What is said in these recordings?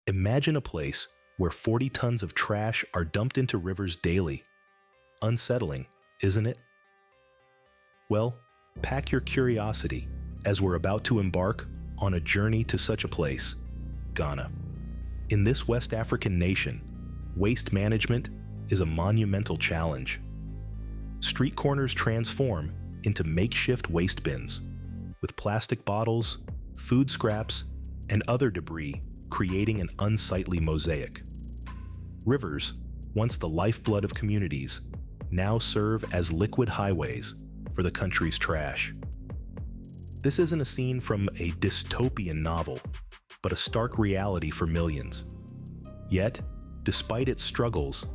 Imagine a place where 40 tons of trash are dumped into rivers daily. Unsettling, isn't it? Well, pack your curiosity as we're about to embark on a journey to such a place, Ghana. In this West African nation, waste management is a monumental challenge. Street corners transform into makeshift waste bins, with plastic bottles, food scraps, and other debris creating an unsightly mosaic. Rivers, once the lifeblood of communities, now serve as liquid highways for the country's trash. This isn't a scene from a dystopian novel, but a stark reality for millions. Yet, despite its struggles,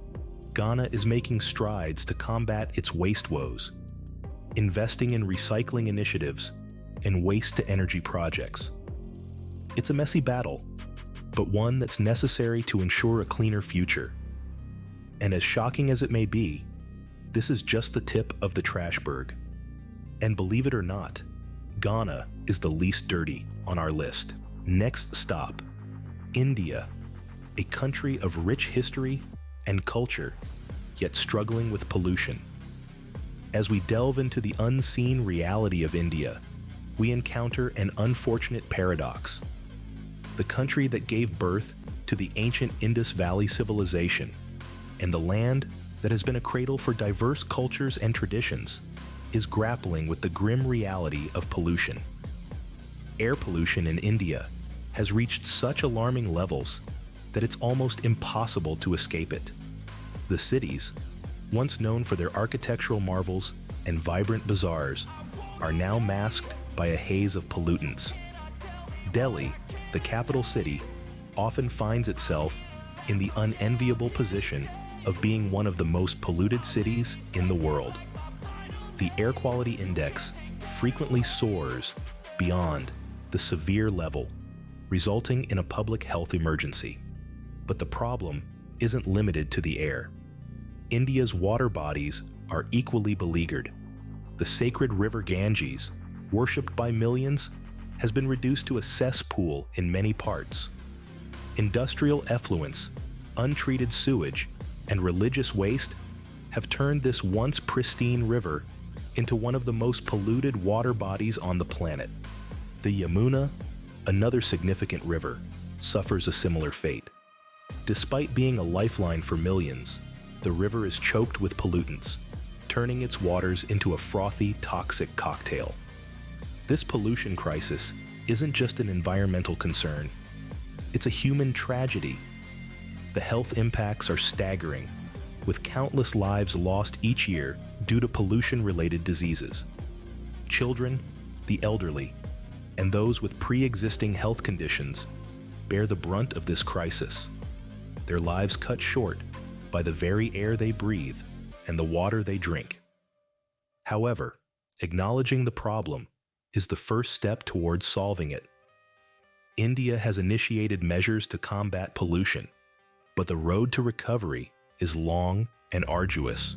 Ghana is making strides to combat its waste woes, investing in recycling initiatives and waste-to-energy projects. It's a messy battle, but one that's necessary to ensure a cleaner future. And as shocking as it may be, this is just the tip of the trashberg. And believe it or not, Ghana is the least dirty on our list. Next stop, India, a country of rich history and culture, yet struggling with pollution. As we delve into the unseen reality of India, we encounter an unfortunate paradox. The country that gave birth to the ancient Indus Valley civilization, and the land that has been a cradle for diverse cultures and traditions, is grappling with the grim reality of pollution. Air pollution in India has reached such alarming levels that it's almost impossible to escape it. The cities, once known for their architectural marvels and vibrant bazaars, are now masked by a haze of pollutants. Delhi, the capital city, often finds itself in the unenviable position of being one of the most polluted cities in the world. The air quality index frequently soars beyond the severe level, resulting in a public health emergency. But the problem isn't limited to the air. India's water bodies are equally beleaguered. The sacred river Ganges, worshipped by millions, has been reduced to a cesspool in many parts. Industrial effluents, untreated sewage, and religious waste have turned this once pristine river into one of the most polluted water bodies on the planet. The Yamuna, another significant river, suffers a similar fate. Despite being a lifeline for millions, the river is choked with pollutants, turning its waters into a frothy, toxic cocktail. This pollution crisis isn't just an environmental concern, it's a human tragedy. The health impacts are staggering, with countless lives lost each year due to pollution-related diseases. Children, the elderly, and those with pre-existing health conditions bear the brunt of this crisis, their lives cut short by the very air they breathe and the water they drink. However, acknowledging the problem is the first step towards solving it. India has initiated measures to combat pollution, but the road to recovery is long and arduous.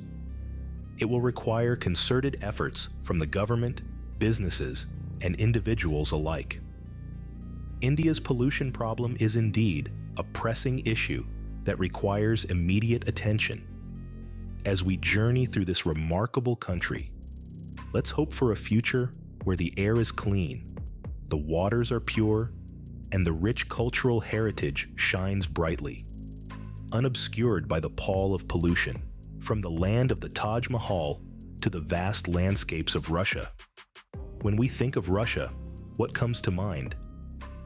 It will require concerted efforts from the government, businesses, and individuals alike. India's pollution problem is indeed a pressing issue that requires immediate attention. As we journey through this remarkable country, let's hope for a future where the air is clean, the waters are pure, and the rich cultural heritage shines brightly, unobscured by the pall of pollution. From the land of the Taj Mahal to the vast landscapes of Russia. When we think of Russia, what comes to mind?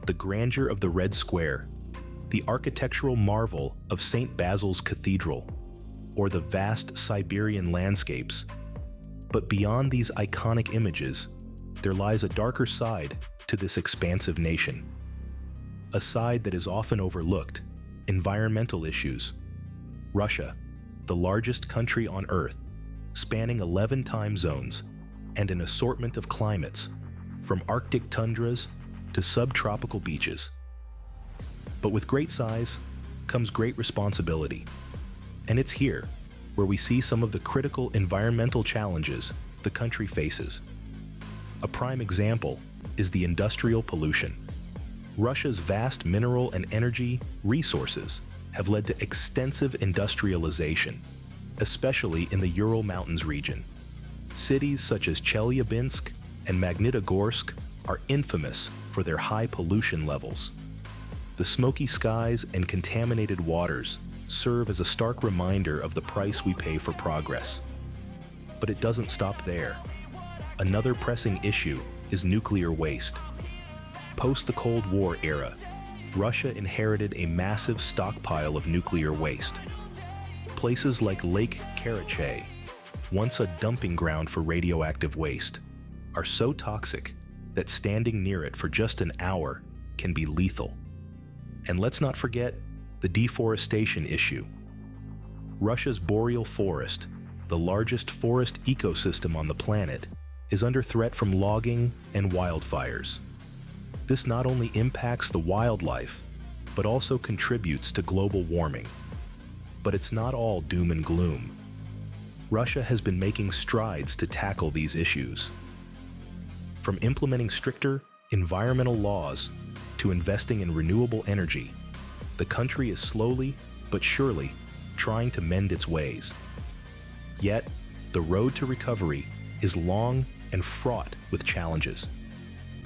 The grandeur of the Red Square, the architectural marvel of St. Basil's Cathedral, or the vast Siberian landscapes. But beyond these iconic images, there lies a darker side to this expansive nation. A side that is often overlooked: environmental issues. Russia, the largest country on Earth, spanning 11 time zones and an assortment of climates, from Arctic tundras to subtropical beaches. But with great size comes great responsibility. And it's here where we see some of the critical environmental challenges the country faces. A prime example is the industrial pollution. Russia's vast mineral and energy resources have led to extensive industrialization, especially in the Ural Mountains region. Cities such as Chelyabinsk and Magnitogorsk are infamous for their high pollution levels. The smoky skies and contaminated waters serve as a stark reminder of the price we pay for progress. But it doesn't stop there. Another pressing issue is nuclear waste. Post the Cold War era, Russia inherited a massive stockpile of nuclear waste. Places like Lake Karachay, once a dumping ground for radioactive waste, are so toxic that standing near it for just an hour can be lethal. And let's not forget the deforestation issue. Russia's boreal forest, the largest forest ecosystem on the planet, is under threat from logging and wildfires. This not only impacts the wildlife, but also contributes to global warming. But it's not all doom and gloom. Russia has been making strides to tackle these issues. From implementing stricter environmental laws to investing in renewable energy, the country is slowly but surely trying to mend its ways. Yet, the road to recovery is long and fraught with challenges.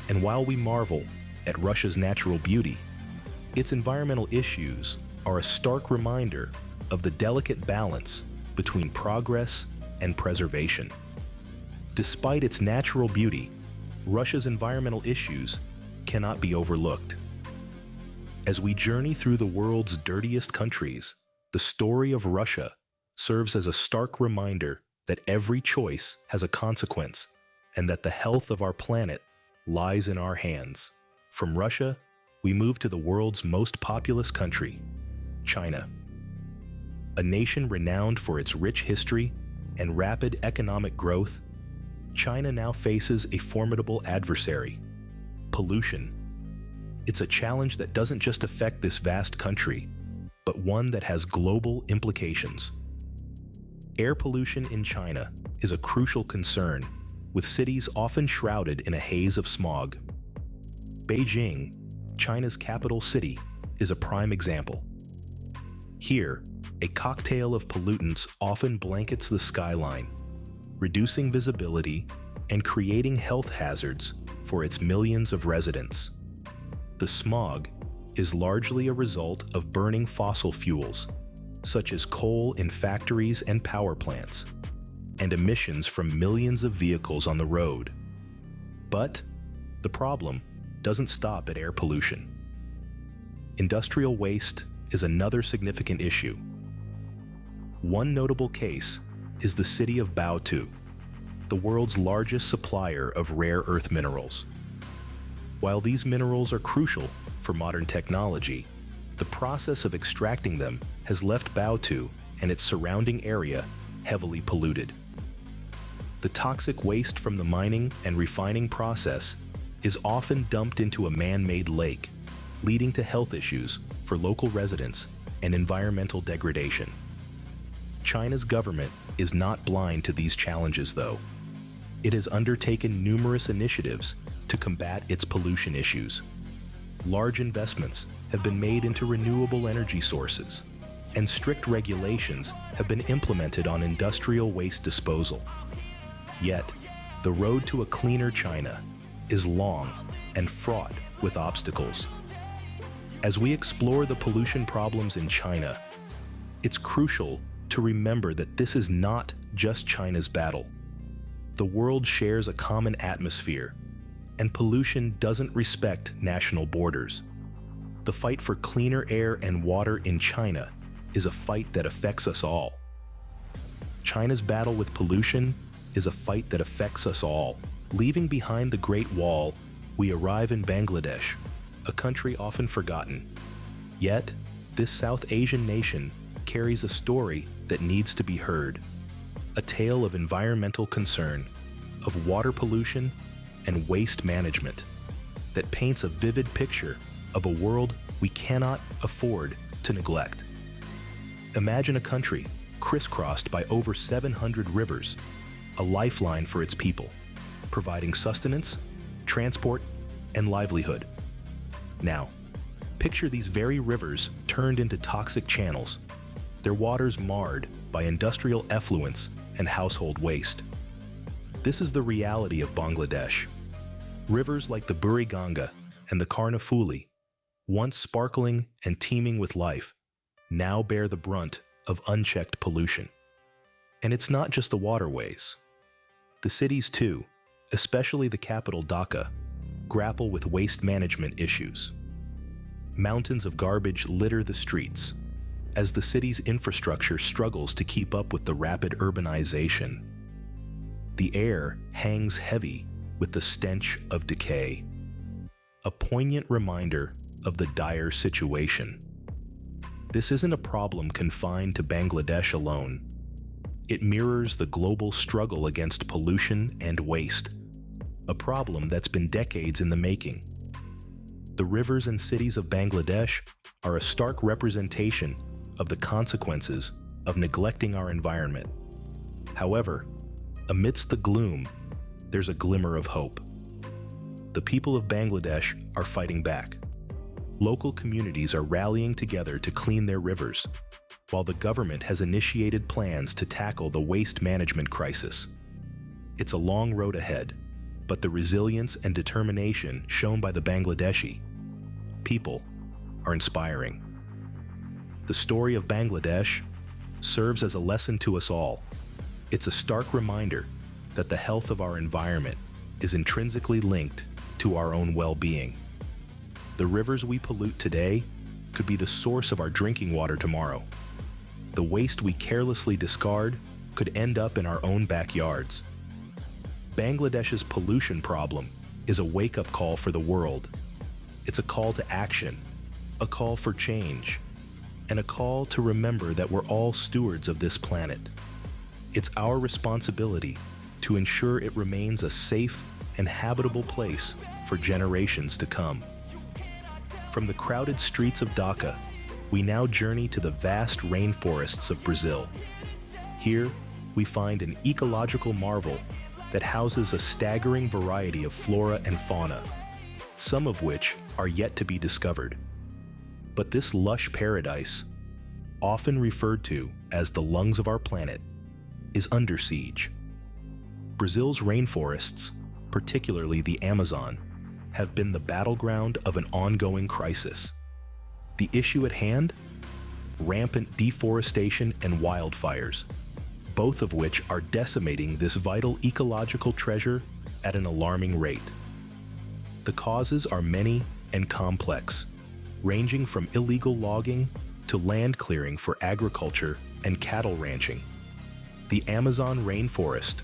And while we marvel at Russia's natural beauty, its environmental issues are a stark reminder of the delicate balance between progress and preservation. Despite its natural beauty, Russia's environmental issues cannot be overlooked. As we journey through the world's dirtiest countries, the story of Russia serves as a stark reminder that every choice has a consequence and that the health of our planet lies in our hands. From Russia, we move to the world's most populous country, China. A nation renowned for its rich history and rapid economic growth, China now faces a formidable adversary: pollution. It's a challenge that doesn't just affect this vast country, but one that has global implications. Air pollution in China is a crucial concern, with cities often shrouded in a haze of smog. Beijing, China's capital city, is a prime example. Here, a cocktail of pollutants often blankets the skyline, reducing visibility and creating health hazards for its millions of residents. The smog is largely a result of burning fossil fuels, such as coal in factories and power plants, and emissions from millions of vehicles on the road. But the problem doesn't stop at air pollution. Industrial waste is another significant issue. One notable case is the city of Baotou, the world's largest supplier of rare earth minerals. While these minerals are crucial for modern technology, the process of extracting them has left Baotou and its surrounding area heavily polluted. The toxic waste from the mining and refining process is often dumped into a man-made lake, leading to health issues for local residents and environmental degradation. China's government is not blind to these challenges, though. It has undertaken numerous initiatives to combat its pollution issues. Large investments have been made into renewable energy sources, and strict regulations have been implemented on industrial waste disposal. Yet, the road to a cleaner China is long and fraught with obstacles. As we explore the pollution problems in China, it's crucial to remember that this is not just China's battle. The world shares a common atmosphere, and pollution doesn't respect national borders. The fight for cleaner air and water in China is a fight that affects us all. China's battle with pollution is a fight that affects us all. Leaving behind the Great Wall, we arrive in Bangladesh, a country often forgotten. Yet, this South Asian nation carries a story that needs to be heard. A tale of environmental concern, of water pollution, and waste management that paints a vivid picture of a world we cannot afford to neglect. Imagine a country crisscrossed by over 700 rivers, a lifeline for its people, providing sustenance, transport, and livelihood. Now, picture these very rivers turned into toxic channels, their waters marred by industrial effluents and household waste. This is the reality of Bangladesh. Rivers like the Buriganga and the Karnafuli, once sparkling and teeming with life, now bear the brunt of unchecked pollution. And it's not just the waterways. The cities too, especially the capital Dhaka, grapple with waste management issues. Mountains of garbage litter the streets as the city's infrastructure struggles to keep up with the rapid urbanization. The air hangs heavy with the stench of decay, a poignant reminder of the dire situation. This isn't a problem confined to Bangladesh alone. It mirrors the global struggle against pollution and waste, a problem that's been decades in the making. The rivers and cities of Bangladesh are a stark representation of the consequences of neglecting our environment. However, amidst the gloom, there's a glimmer of hope. The people of Bangladesh are fighting back. Local communities are rallying together to clean their rivers, while the government has initiated plans to tackle the waste management crisis. It's a long road ahead, but the resilience and determination shown by the Bangladeshi people are inspiring. The story of Bangladesh serves as a lesson to us all. It's a stark reminder that the health of our environment is intrinsically linked to our own well-being. The rivers we pollute today could be the source of our drinking water tomorrow. The waste we carelessly discard could end up in our own backyards. Bangladesh's pollution problem is a wake-up call for the world. It's a call to action, a call for change, and a call to remember that we're all stewards of this planet. It's our responsibility to ensure it remains a safe and habitable place for generations to come. From the crowded streets of Dhaka, we now journey to the vast rainforests of Brazil. Here, we find an ecological marvel that houses a staggering variety of flora and fauna, some of which are yet to be discovered. But this lush paradise, often referred to as the lungs of our planet, is under siege. Brazil's rainforests, particularly the Amazon, have been the battleground of an ongoing crisis. The issue at hand? Rampant deforestation and wildfires, both of which are decimating this vital ecological treasure at an alarming rate. The causes are many and complex, ranging from illegal logging to land clearing for agriculture and cattle ranching. The Amazon rainforest,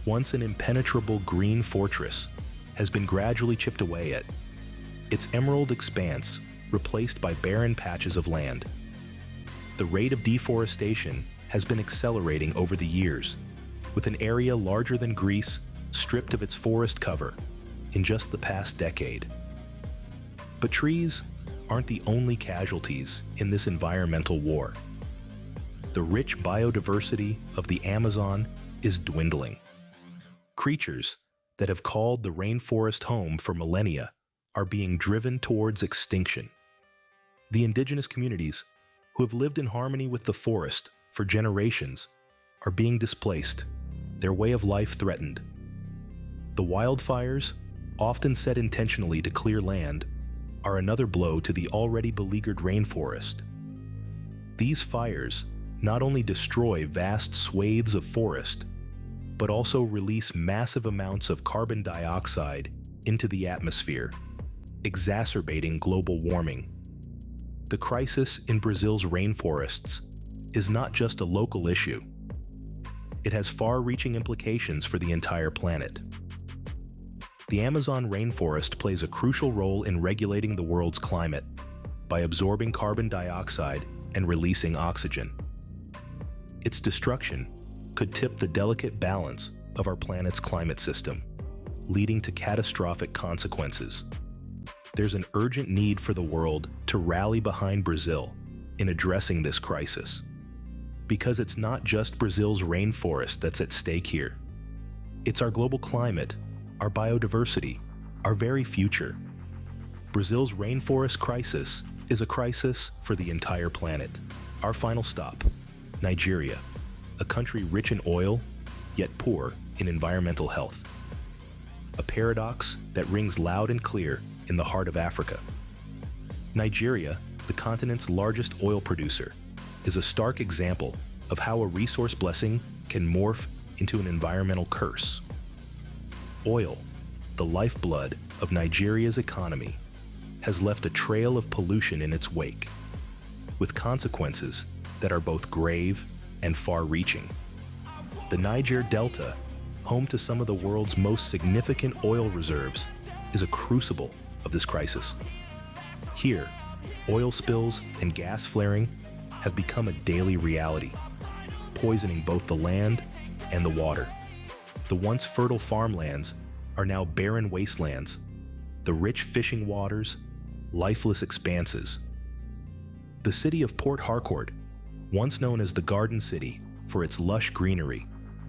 once an impenetrable green fortress, has been gradually chipped away at, its emerald expanse replaced by barren patches of land. The rate of deforestation has been accelerating over the years, with an area larger than Greece stripped of its forest cover in just the past decade. But trees aren't the only casualties in this environmental war. The rich biodiversity of the Amazon is dwindling. Creatures that have called the rainforest home for millennia are being driven towards extinction. The indigenous communities, who have lived in harmony with the forest for generations, are being displaced, their way of life threatened. The wildfires, often set intentionally to clear land, are another blow to the already beleaguered rainforest. These fires not only destroy vast swathes of forest, but also release massive amounts of carbon dioxide into the atmosphere, exacerbating global warming. The crisis in Brazil's rainforests is not just a local issue. It has far-reaching implications for the entire planet. The Amazon rainforest plays a crucial role in regulating the world's climate by absorbing carbon dioxide and releasing oxygen. Its destruction could tip the delicate balance of our planet's climate system, leading to catastrophic consequences. There's an urgent need for the world to rally behind Brazil in addressing this crisis, because it's not just Brazil's rainforest that's at stake here. It's our global climate, our biodiversity, our very future. Brazil's rainforest crisis is a crisis for the entire planet. Our final stop, Nigeria, a country rich in oil, yet poor in environmental health. A paradox that rings loud and clear in the heart of Africa. Nigeria, the continent's largest oil producer, is a stark example of how a resource blessing can morph into an environmental curse. Oil, the lifeblood of Nigeria's economy, has left a trail of pollution in its wake, with consequences that are both grave and far-reaching. The Niger Delta, home to some of the world's most significant oil reserves, is a crucible of this crisis. Here, oil spills and gas flaring have become a daily reality, poisoning both the land and the water. The once fertile farmlands are now barren wastelands, the rich fishing waters, lifeless expanses. The city of Port Harcourt, once known as the Garden City for its lush greenery,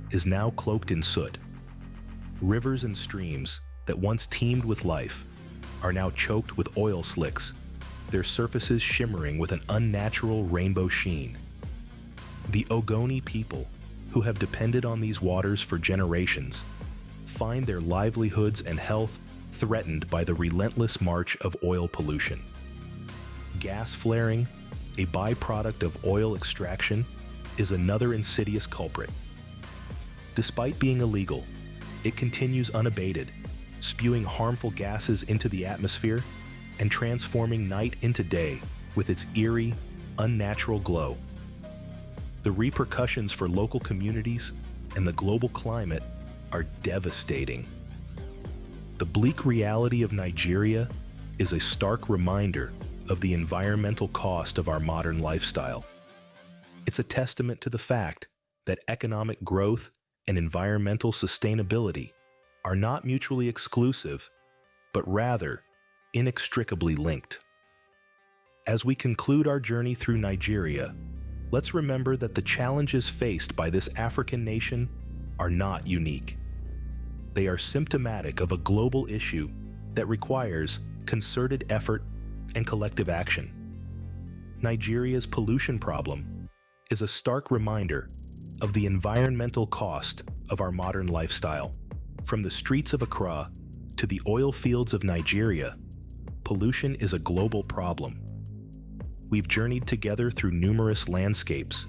is now cloaked in soot. Rivers and streams that once teemed with life are now choked with oil slicks, their surfaces shimmering with an unnatural rainbow sheen. The Ogoni people, who have depended on these waters for generations, find their livelihoods and health threatened by the relentless march of oil pollution. Gas flaring, a byproduct of oil extraction, is another insidious culprit. Despite being illegal, it continues unabated, spewing harmful gases into the atmosphere and transforming night into day with its eerie, unnatural glow. The repercussions for local communities and the global climate are devastating. The bleak reality of Nigeria is a stark reminder of the environmental cost of our modern lifestyle. It's a testament to the fact that economic growth and environmental sustainability are not mutually exclusive, but rather inextricably linked. As we conclude our journey through Nigeria, let's remember that the challenges faced by this African nation are not unique. They are symptomatic of a global issue that requires concerted effort and collective action. Nigeria's pollution problem is a stark reminder of the environmental cost of our modern lifestyle. From the streets of Accra to the oil fields of Nigeria, pollution is a global problem. We've journeyed together through numerous landscapes,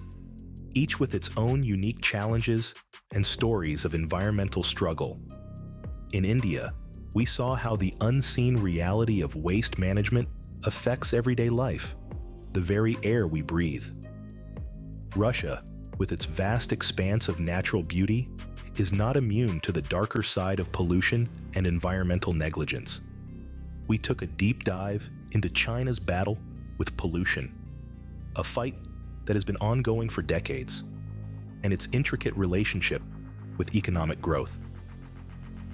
each with its own unique challenges and stories of environmental struggle. In India, we saw how the unseen reality of waste management affects everyday life, the very air we breathe. Russia, with its vast expanse of natural beauty, is not immune to the darker side of pollution and environmental negligence. We took a deep dive into China's battle with pollution, a fight that has been ongoing for decades, and its intricate relationship with economic growth.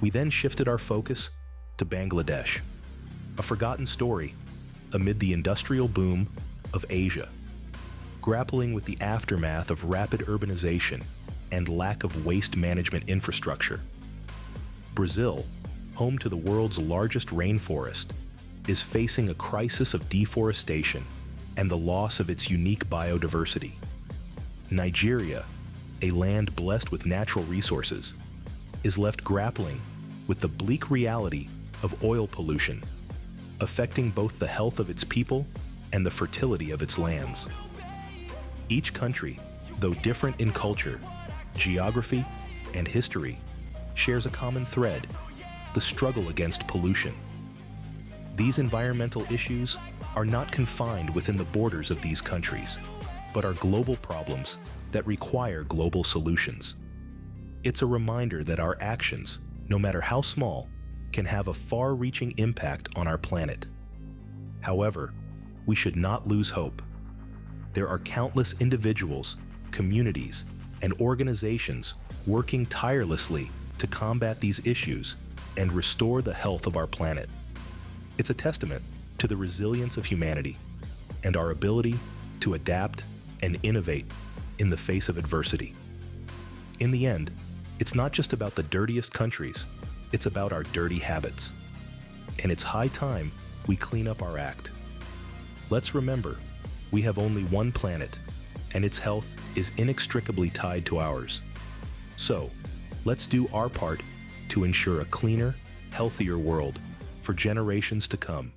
We then shifted our focus to Bangladesh, a forgotten story amid the industrial boom of Asia, grappling with the aftermath of rapid urbanization and lack of waste management infrastructure. Brazil, home to the world's largest rainforest, is facing a crisis of deforestation and the loss of its unique biodiversity. Nigeria, a land blessed with natural resources, is left grappling with the bleak reality of oil pollution, affecting both the health of its people and the fertility of its lands. Each country, though different in culture, geography, and history, shares a common thread: the struggle against pollution. These environmental issues are not confined within the borders of these countries, but are global problems that require global solutions. It's a reminder that our actions, no matter how small, can have a far-reaching impact on our planet. However, we should not lose hope. There are countless individuals, communities, and organizations working tirelessly to combat these issues and restore the health of our planet. It's a testament to the resilience of humanity and our ability to adapt and innovate in the face of adversity. In the end, it's not just about the dirtiest countries, it's about our dirty habits. And it's high time we clean up our act. Let's remember, we have only one planet, and its health is inextricably tied to ours. So, let's do our part to ensure a cleaner, healthier world for generations to come.